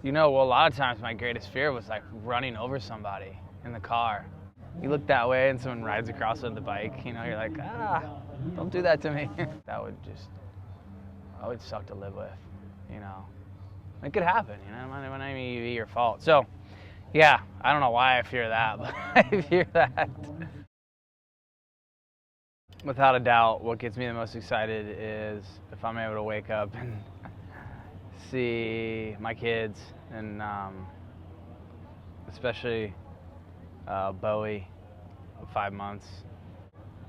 You know, well, a lot of times my greatest fear was like running over somebody in the car. You look that way and someone rides across with the bike, you know, you're like, don't do that to me. That would suck to live with, you know. It could happen, you know, it might even be your fault. So, yeah, I don't know why I fear that, but I fear that. Without a doubt, what gets me the most excited is if I'm able to wake up and see my kids, and especially Bowie of 5 months.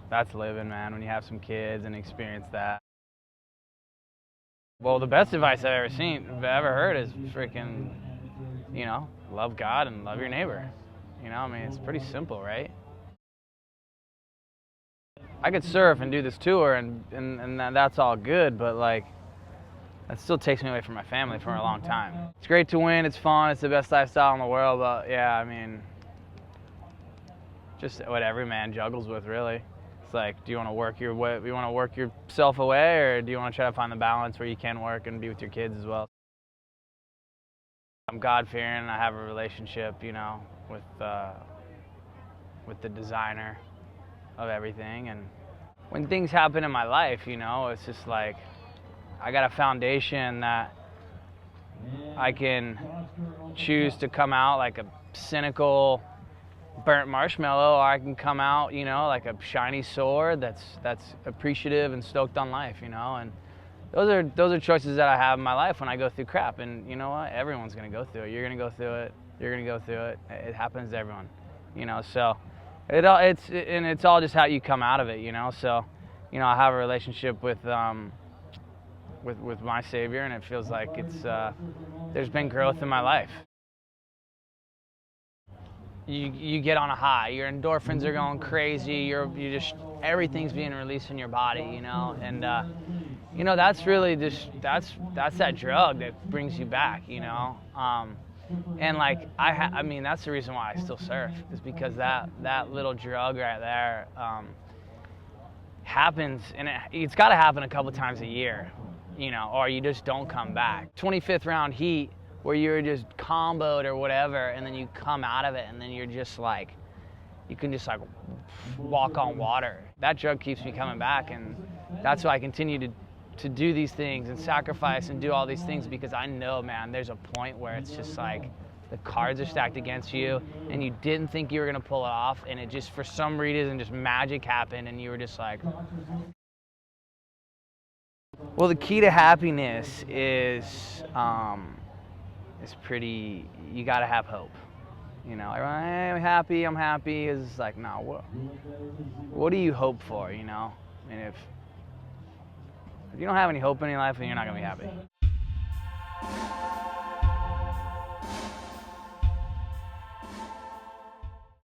That's living, man, when you have some kids and experience that. Well, the best advice I've ever heard is freaking, you know, love God and love your neighbor. You know, I mean, it's pretty simple, right? I could surf and do this tour and that's all good, but like, that still takes me away from my family for a long time. It's great to win, it's fun, it's the best lifestyle in the world, but yeah, I mean, just what every man juggles with, really. It's like, do you want to work yourself away, or do you want to try to find the balance where you can work and be with your kids as well? I'm God-fearing, I have a relationship, you know, with the designer of everything, and when things happen in my life, you know, it's just like, I got a foundation that I can choose to come out like a cynical, burnt marshmallow, or I can come out, you know, like a shiny sword that's appreciative and stoked on life, you know. And those are choices that I have in my life when I go through crap. And you know what? Everyone's gonna go through it. You're gonna go through it. You're gonna go through it. It happens to everyone, you know. So it's all just how you come out of it, you know. So, you know, I have a relationship with my Savior, and it feels like there's been growth in my life. You get on a high, your endorphins are going crazy, everything's being released in your body, you know, and you know, that's really just that's that drug that brings you back, you know. And like I mean, that's the reason why I still surf, is because that little drug right there happens, and it's got to happen a couple times a year, you know, or you just don't come back. 25th round heat, where you're just comboed or whatever, and then you come out of it, and then you're just like, you can just like walk on water. That drug keeps me coming back, and that's why I continue to do these things and sacrifice and do all these things, because I know, man, there's a point where it's just like the cards are stacked against you, and you didn't think you were gonna pull it off, and it just, for some reason, just magic happened, and you were just like. Well, the key to happiness is pretty, you gotta have hope. You know, I'm happy is like, no, what do you hope for, you know? I mean, if you don't have any hope in your life, then you're not gonna be happy.